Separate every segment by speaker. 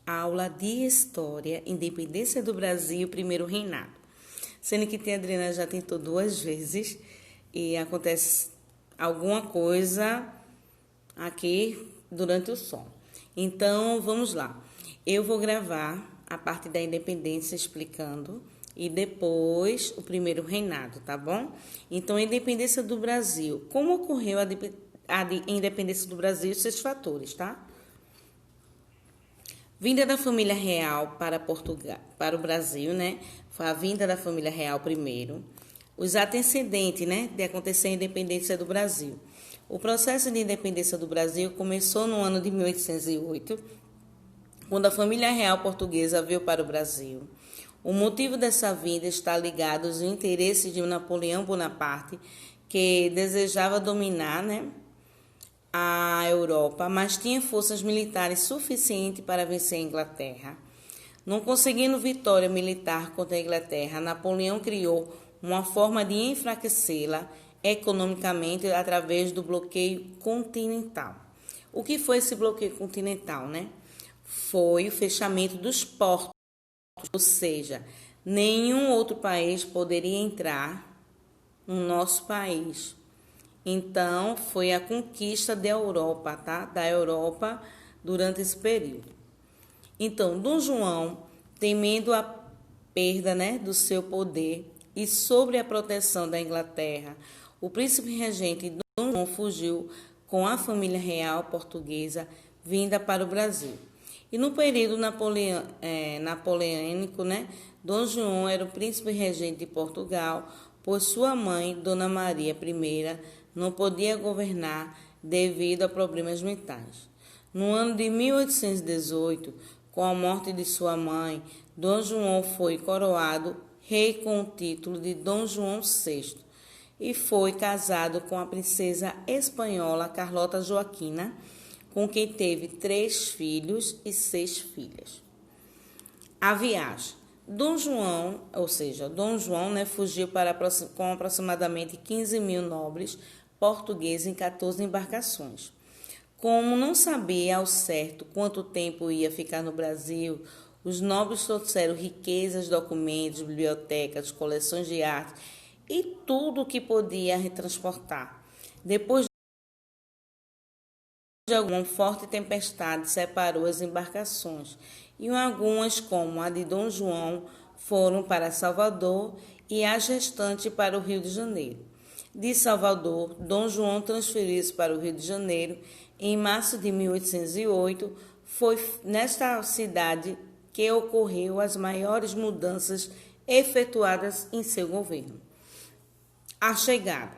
Speaker 1: Aula de História, Independência do Brasil, Primeiro Reinado. Sendo que a Adriana já tentou 2 vezes e acontece alguma coisa aqui durante o som. Então, vamos lá. Eu vou gravar a parte da independência explicando e depois o Primeiro Reinado, tá bom? Então, a independência do Brasil. Como ocorreu a independência do Brasil e seus fatores, tá? Vinda da família real para Portugal, para o Brasil, né? Foi a vinda da família real primeiro. Os antecedentes, né, de acontecer a independência do Brasil. O processo de independência do Brasil começou no ano de 1808, quando a família real portuguesa veio para o Brasil. O motivo dessa vinda está ligado aos interesses de Napoleão Bonaparte, que desejava dominar, né, a Europa, mas tinha forças militares suficientes para vencer a Inglaterra. Não conseguindo vitória militar contra a Inglaterra, Napoleão criou uma forma de enfraquecê-la economicamente através do bloqueio continental. O que foi esse bloqueio continental, né? Foi o fechamento dos portos, ou seja, nenhum outro país poderia entrar no nosso país. Então, foi a conquista da Europa, tá? Da Europa durante esse período. Então, Dom João, temendo a perda, né, do seu poder e sobre a proteção da Inglaterra, o príncipe regente Dom João fugiu com a família real portuguesa vinda para o Brasil. E no período napoleônico, né, Dom João era o príncipe regente de Portugal, pois sua mãe, Dona Maria I, não podia governar devido a problemas mentais. No ano de 1818, com a morte de sua mãe, Dom João foi coroado rei com o título de Dom João VI e foi casado com a princesa espanhola Carlota Joaquina, com quem teve 3 filhos e 6 filhas. A viagem. Dom João, né, fugiu com aproximadamente 15 mil nobres portugueses em 14 embarcações. Como não sabia ao certo quanto tempo ia ficar no Brasil, os nobres trouxeram riquezas, documentos, bibliotecas, coleções de arte e tudo o que podia retransportar. Depois de uma forte tempestade separou as embarcações e algumas, como a de Dom João, foram para Salvador e as restantes para o Rio de Janeiro. De Salvador, Dom João transferiu-se para o Rio de Janeiro. Em março de 1808, foi nesta cidade que ocorreu as maiores mudanças efetuadas em seu governo. A chegada.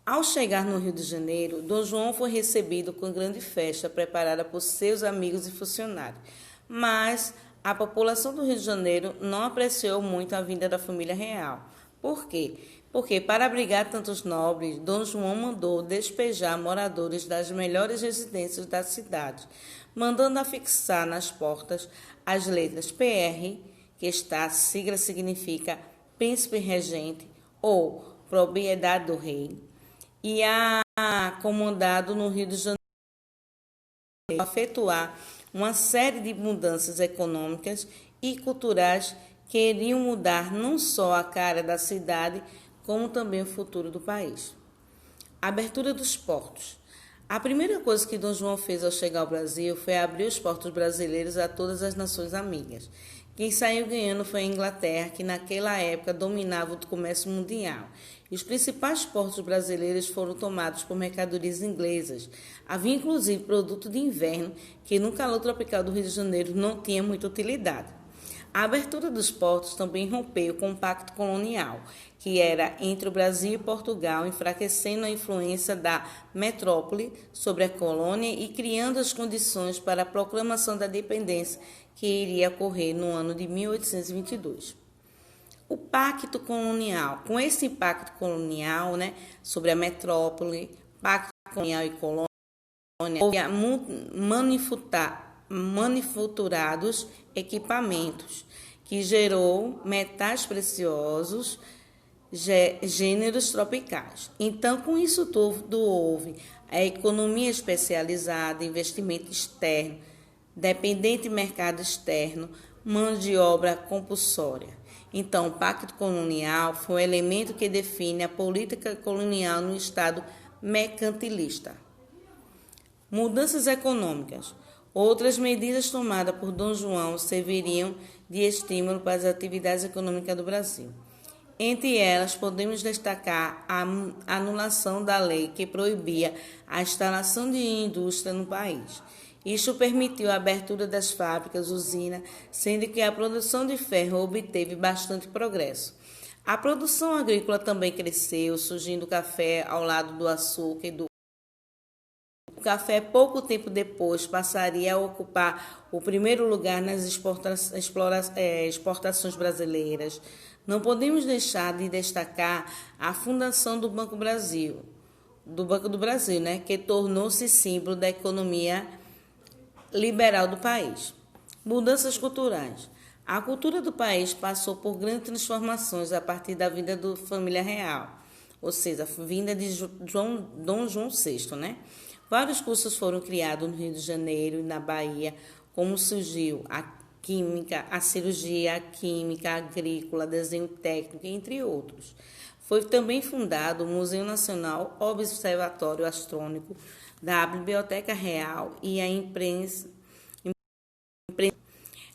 Speaker 1: Ao chegar no Rio de Janeiro, Dom João foi recebido com grande festa preparada por seus amigos e funcionários. Mas a população do Rio de Janeiro não apreciou muito a vinda da família real. Por quê? Porque, para abrigar tantos nobres, Dom João mandou despejar moradores das melhores residências da cidade, mandando afixar nas portas as letras PR, que a sigla significa Príncipe Regente ou Propriedade do Rei, e a comandado no Rio de Janeiro a efetuar uma série de mudanças econômicas e culturais que iriam mudar não só a cara da cidade, como também o futuro do país. Abertura dos portos. A primeira coisa que Dom João fez ao chegar ao Brasil foi abrir os portos brasileiros a todas as nações amigas. Quem saiu ganhando foi a Inglaterra, que naquela época dominava o comércio mundial. E os principais portos brasileiros foram tomados por mercadorias inglesas. Havia inclusive produto de inverno que no calor tropical do Rio de Janeiro não tinha muita utilidade. A abertura dos portos também rompeu com o Pacto Colonial, que era entre o Brasil e Portugal, enfraquecendo a influência da metrópole sobre a colônia e criando as condições para a proclamação da independência, que iria ocorrer no ano de 1822. O Pacto Colonial. Com esse Pacto Colonial, né, sobre a metrópole, Pacto Colonial e Colônia, houve manufaturados equipamentos, que gerou metais preciosos, gêneros tropicais. Então, com isso tudo, houve a economia especializada, investimento externo, dependente de mercado externo, mão de obra compulsória. Então, o Pacto Colonial foi um elemento que define a política colonial no Estado mercantilista. Mudanças econômicas. Outras medidas tomadas por Dom João serviriam de estímulo para as atividades econômicas do Brasil. Entre elas, podemos destacar a anulação da lei que proibia a instalação de indústria no país. Isto permitiu a abertura das fábricas, usinas, sendo que a produção de ferro obteve bastante progresso. A produção agrícola também cresceu, surgindo o café ao lado do açúcar e do o café, pouco tempo depois, passaria a ocupar o primeiro lugar nas exportações brasileiras. Não podemos deixar de destacar a fundação do Banco do Brasil, né, que tornou-se símbolo da economia liberal do país. Mudanças culturais. A cultura do país passou por grandes transformações a partir da vinda da família real, ou seja, a vinda de Dom João VI, né? Vários cursos foram criados no Rio de Janeiro e na Bahia, como surgiu a química, a cirurgia, a química, a agrícola, desenho técnico, entre outros. Foi também fundado o Museu Nacional Observatório Astrônomico da Biblioteca Real e a imprensa.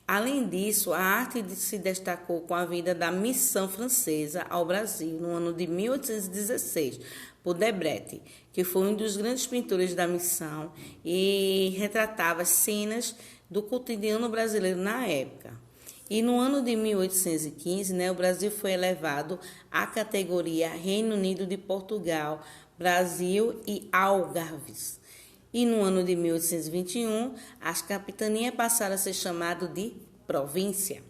Speaker 1: Além disso, a arte se destacou com a vinda da missão francesa ao Brasil no ano de 1816, por Debrecht, que foi um dos grandes pintores da missão e retratava cenas do cotidiano brasileiro na época. E no ano de 1815, o Brasil foi elevado à categoria Reino Unido de Portugal, Brasil e Algarves. E no ano de 1821, as capitanias passaram a ser chamadas de província.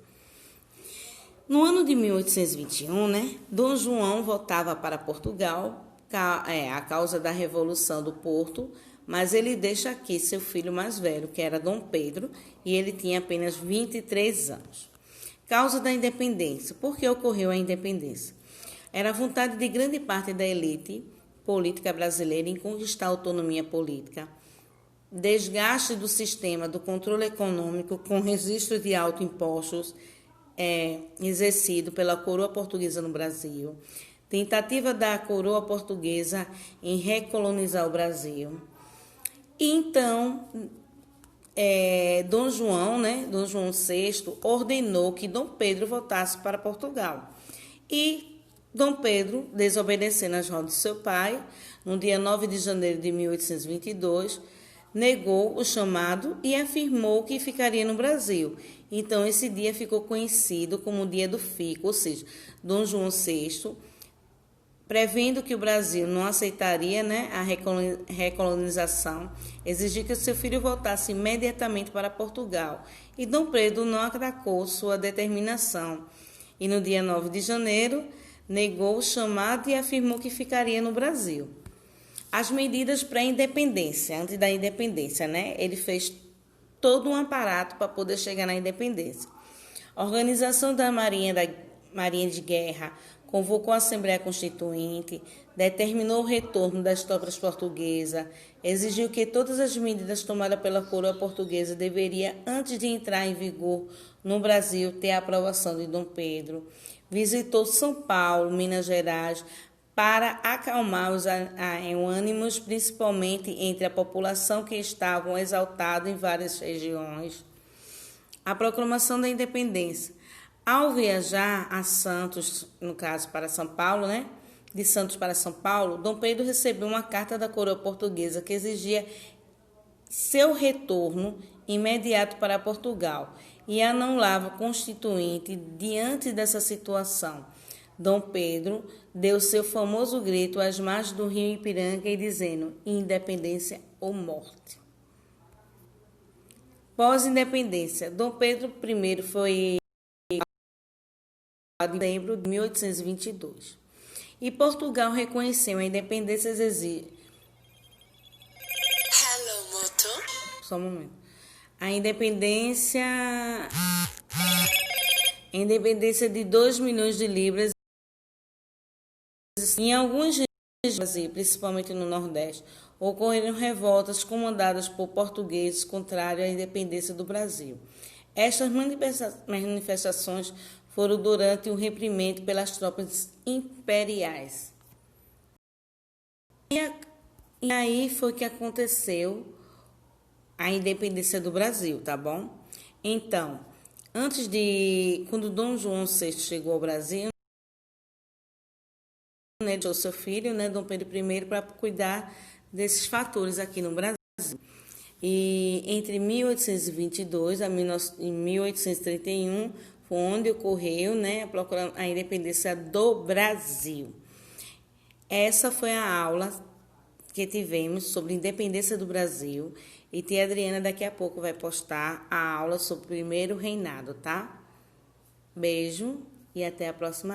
Speaker 1: No ano de 1821, Dom João voltava para Portugal, a causa da Revolução do Porto, mas ele deixa aqui seu filho mais velho, que era Dom Pedro, e ele tinha apenas 23 anos. Causa da independência. Por que ocorreu a independência? Era a vontade de grande parte da elite política brasileira em conquistar a autonomia política, desgaste do sistema do controle econômico com registro de altos impostos exercido pela coroa portuguesa no Brasil, tentativa da coroa portuguesa em recolonizar o Brasil. E então, Dom João VI ordenou que Dom Pedro voltasse para Portugal. E Dom Pedro, desobedecendo as ordens de seu pai, no dia 9 de janeiro de 1822, negou o chamado e afirmou que ficaria no Brasil. Então, esse dia ficou conhecido como o Dia do Fico, ou seja, Dom João VI, prevendo que o Brasil não aceitaria a recolonização, exigiu que seu filho voltasse imediatamente para Portugal. E Dom Pedro não atacou sua determinação. E no dia 9 de janeiro, negou o chamado e afirmou que ficaria no Brasil. As medidas pré-independência, antes da independência, ele fez todo um aparato para poder chegar na independência. A organização da Marinha de Guerra convocou a Assembleia Constituinte, determinou o retorno das tropas portuguesas, exigiu que todas as medidas tomadas pela coroa portuguesa deveriam, antes de entrar em vigor no Brasil, ter a aprovação de Dom Pedro. Visitou São Paulo, Minas Gerais, para acalmar os ânimos, principalmente entre a população que estavam exaltados em várias regiões. A proclamação da independência. Ao viajar a Santos, no caso para São Paulo, de Santos para São Paulo, Dom Pedro recebeu uma carta da coroa portuguesa que exigia seu retorno imediato para Portugal e anulava o Constituinte. Diante dessa situação, Dom Pedro deu seu famoso grito às margens do rio Ipiranga e dizendo: independência ou morte. Pós-independência, Dom Pedro I foi em dezembro de 1822 e Portugal reconheceu a independência
Speaker 2: Hello, motor.
Speaker 1: Só um momento. A independência de 2 milhões de libras em algumas Brasil, principalmente no Nordeste, ocorreram revoltas comandadas por portugueses contrários à independência do Brasil. Estas manifestações foram durante o reprimento pelas tropas imperiais. E aí foi que aconteceu a independência do Brasil, tá bom? Então, quando Dom João VI chegou ao Brasil, né, deixou seu filho, né, Dom Pedro I, para cuidar desses fatores aqui no Brasil. E entre 1822 a 1831 foi onde ocorreu, né, a independência do Brasil. Essa foi a aula que tivemos sobre a independência do Brasil. E tia Adriana daqui a pouco vai postar a aula sobre o primeiro reinado, tá? Beijo e até a próxima aula.